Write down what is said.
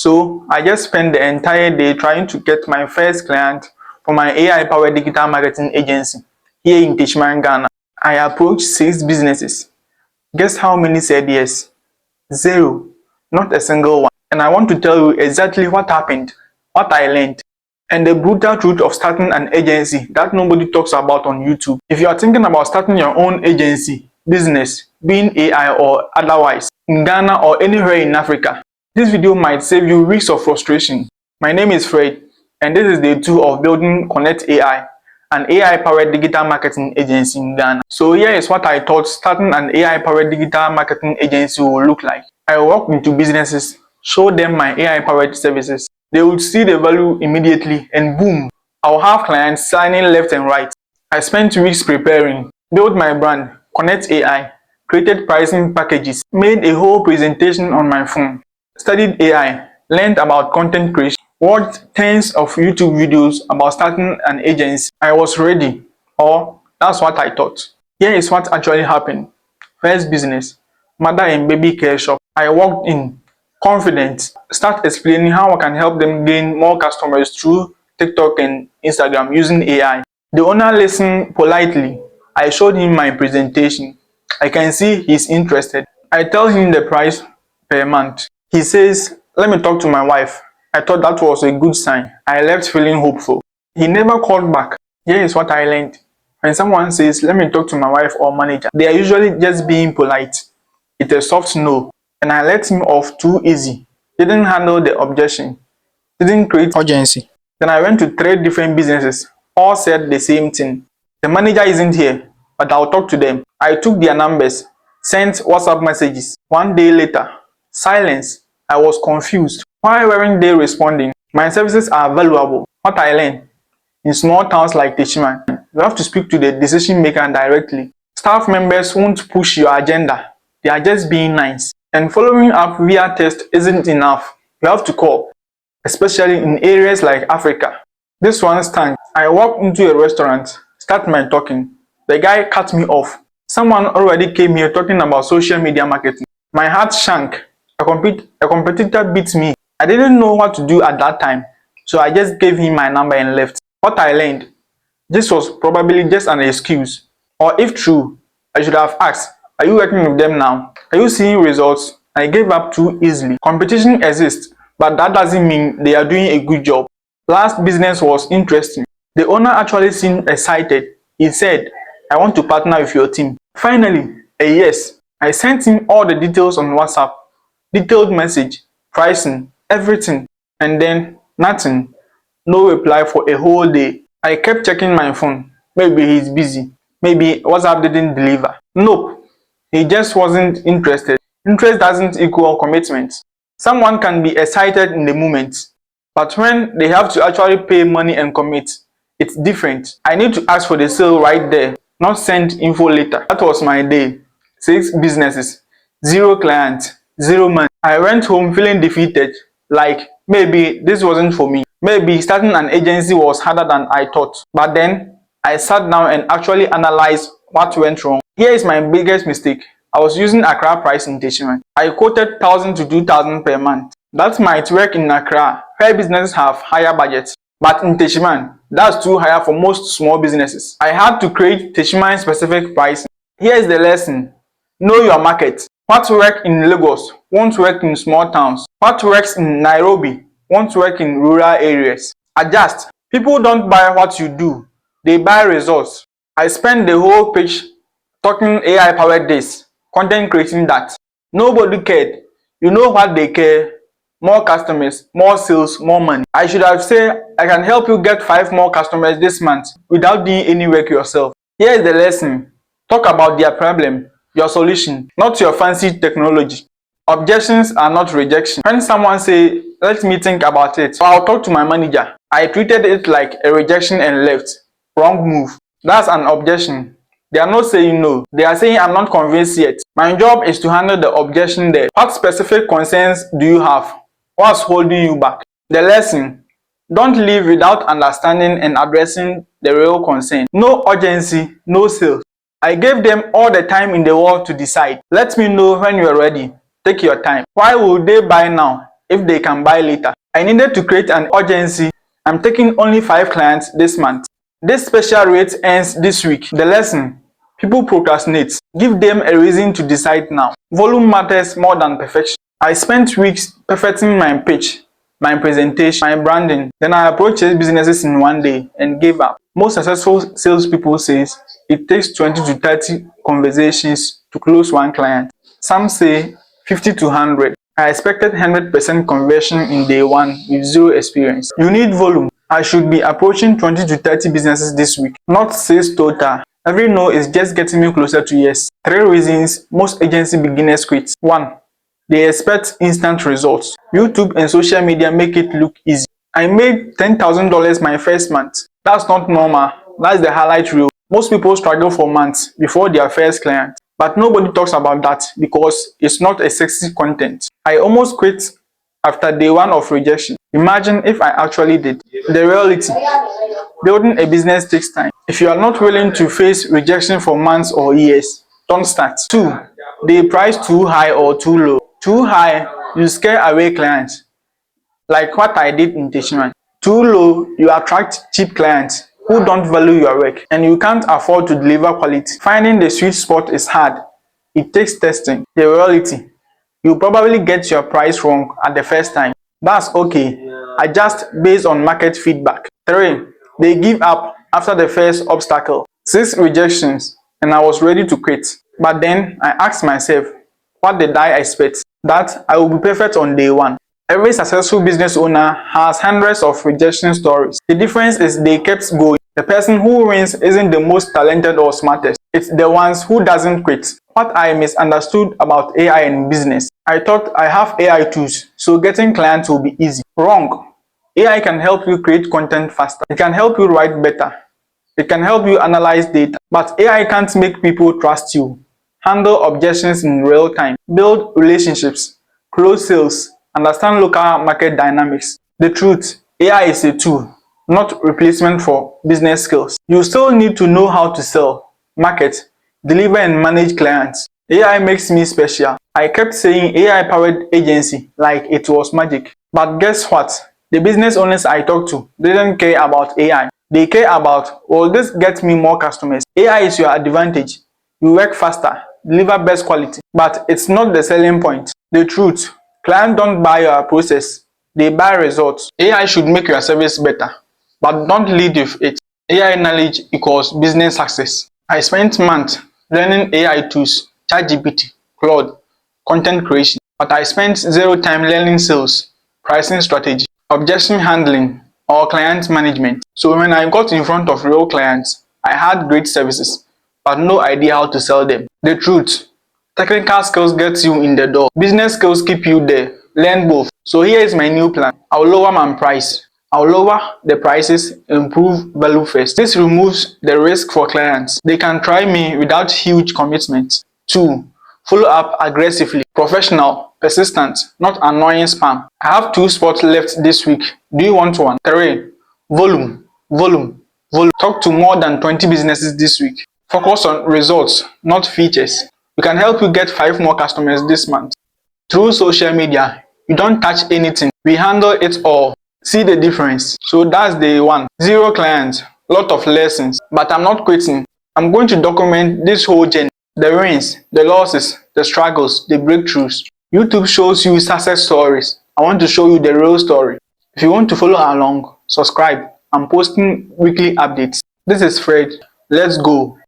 So I just spent the entire day trying to get my first client for my AI-powered digital marketing agency here in Techiman, Ghana. I approached 6 businesses. Guess how many said yes? 0. Not a single one. And I want to tell you exactly what happened, what I learned, and the brutal truth of starting an agency that nobody talks about on YouTube. If you are thinking about starting your own agency, business, being AI or otherwise, in Ghana or anywhere in Africa, this video might save you weeks of frustration. My name is Fred, and this is day 2 of building KONNECT AI, an AI-powered digital marketing agency in Ghana. So here is what I thought starting an AI-powered digital marketing agency will look like. I walked into businesses, showed them my AI-powered services. They would see the value immediately, and boom, I'll have clients signing left and right. I spent weeks preparing, built my brand, KONNECT AI, created pricing packages, made a whole presentation on my phone, studied AI, learned about content creation, watched tens of YouTube videos about starting an agency. I was ready, or that's what I thought. Here is what actually happened. First business, mother and baby care shop. I walked in, confident, start explaining how I can help them gain more customers through TikTok and Instagram using AI. The owner listened politely. I showed him my presentation. I can see he's interested. I tell him the price per month. He says, "Let me talk to my wife." I thought that was a good sign. I left feeling hopeful. He never called back. Here is what I learned. When someone says, "Let me talk to my wife or manager," they are usually just being polite. It's a soft no. And I let him off too easy. Didn't handle the objection. Didn't create urgency. Then I went to 3 different businesses. All said the same thing. "The manager isn't here, but I'll talk to them." I took their numbers, sent WhatsApp messages. 1 day later, silence. I was confused. Why weren't they responding? My services are valuable. What I learned: in small towns like Techiman, you have to speak to the decision maker directly. Staff members won't push your agenda. They are just being nice. And following up via text isn't enough. You have to call, especially in areas like Africa. This one stank. I walked into a restaurant, start my talking. The guy cut me off. Someone already came here talking about social media marketing. My heart sank. A competitor beat me. I didn't know what to do at that time, so I just gave him my number and left. What I learned: this was probably just an excuse. Or if true, I should have asked, "Are you working with them now? Are you seeing results?" I gave up too easily. Competition exists, but that doesn't mean they are doing a good job. Last business was interesting. The owner actually seemed excited. He said, "I want to partner with your team." Finally, a yes. I sent him all the details on WhatsApp, detailed message, pricing, everything, and then nothing. No reply for a whole day. I kept checking my phone. Maybe he's busy. Maybe WhatsApp didn't deliver. Nope. He just wasn't interested. Interest doesn't equal commitment. Someone can be excited in the moment, but when they have to actually pay money and commit, it's different. I need to ask for the sale right there, not send info later. That was my day. 6 businesses, 0 clients, 0 money. I went home feeling defeated, like maybe this wasn't for me. Maybe starting an agency was harder than I thought. But then I sat down and actually analyzed what went wrong. Here is my biggest mistake. I was using Accra price in Techiman. I quoted 1,000 to 2,000 per month. That might work in Accra, where businesses have higher budgets. But in Techiman, that's too high for most small businesses. I had to create Techiman specific pricing. Here is the lesson. Know your market. What works in Lagos won't work in small towns. What works in Nairobi won't work in rural areas. Adjust. People don't buy what you do. They buy results. I spent the whole page talking AI powered this, content creating that. Nobody cared. You know what they care? More customers, more sales, more money. I should have said, "I can help you get 5 more customers this month," without doing any work yourself. Here is the lesson. Talk about their problem, your solution, not your fancy technology. Objections are not rejection. When someone say, "Let me think about it," or "I'll talk to my manager," I treated it like a rejection and left. Wrong move. That's an objection. They are not saying no. They are saying, "I'm not convinced yet." My job is to handle the objection there. What specific concerns do you have? What's holding you back? The lesson: don't leave without understanding and addressing the real concern. No urgency, no sales. I gave them all the time in the world to decide. Let me know when you're ready. Take your time. Why would they buy now if they can buy later. I needed to create an urgency. I'm taking only 5 clients this month. This special rate ends this week. The lesson: people procrastinate. Give them a reason to decide now. Volume matters more than perfection. I spent weeks perfecting my pitch, my presentation, my branding. Then I approached 8 businesses in one day and gave up. Most successful salespeople says it takes 20 to 30 conversations to close one client. Some say 50 to 100. I expected 100% conversion in day 1 with zero experience. You need volume. I should be approaching 20 to 30 businesses this week, not 6 total. Every no is just getting me closer to yes. 3 reasons most agency beginners quit. 1. They expect instant results. YouTube and social media make it look easy. I made $10,000 my first month. That's not normal. That's the highlight reel. Most people struggle for months before their first client. But nobody talks about that because it's not a sexy content. I almost quit after day 1 of rejection. Imagine if I actually did. The reality: building a business takes time. If you are not willing to face rejection for months or years, don't start. 2. They price too high or too low. Too high, you scare away clients, like what I did in Techiman. Too low, you attract cheap clients who don't value your work, and you can't afford to deliver quality. Finding the sweet spot is hard. It takes testing. The reality: you probably get your price wrong at the first time. That's okay. Adjust based on market feedback. 3. They give up after the first obstacle. 6 rejections, and I was ready to quit. But then I asked myself, what did I expect? That I will be perfect on day 1. Every successful business owner has hundreds of rejection stories. The difference is they kept going. The person who wins isn't the most talented or smartest. It's the ones who doesn't quit. What I misunderstood about AI in business: I thought I have AI tools, so getting clients will be easy. Wrong. AI can help you create content faster. It can help you write better. It can help you analyze data. But AI can't make people trust you, handle objections in real time, build relationships, close sales, understand local market dynamics. The truth: AI is a tool, not replacement for business skills. You still need to know how to sell, market, deliver and manage clients. AI makes me special. I kept saying AI-powered agency like it was magic. But guess what? The business owners I talked to didn't care about AI. They care about, will this get me more customers? AI is your advantage. You work faster, deliver best quality, but it's not the selling point. The truth: clients don't buy your process, they buy results. AI should make your service better, but don't lead with it. AI knowledge equals business success. I spent months learning AI tools, ChatGPT, Claude, content creation, but I spent zero time learning sales, pricing strategy, objection handling, or client management. So when I got in front of real clients, I had great services, but no idea how to sell them. The truth: technical skills get you in the door. Business skills keep you there. Learn both. So here is my new plan. I'll lower my price. I'll lower the prices, improve value first. This removes the risk for clients. They can try me without huge commitment. 2. Follow up aggressively. Professional, persistent, not annoying spam. I have 2 spots left this week. Do you want one? 3. Volume, volume, volume. Talk to more than 20 businesses this week. Focus on results, not features. We can help you get 5 more customers this month. Through social media, you don't touch anything. We handle it all. See the difference? So that's day 1. 0 clients, lot of lessons. But I'm not quitting. I'm going to document this whole journey. The wins, the losses, the struggles, the breakthroughs. YouTube shows you success stories. I want to show you the real story. If you want to follow along, subscribe. I'm posting weekly updates. This is Fred. Let's go.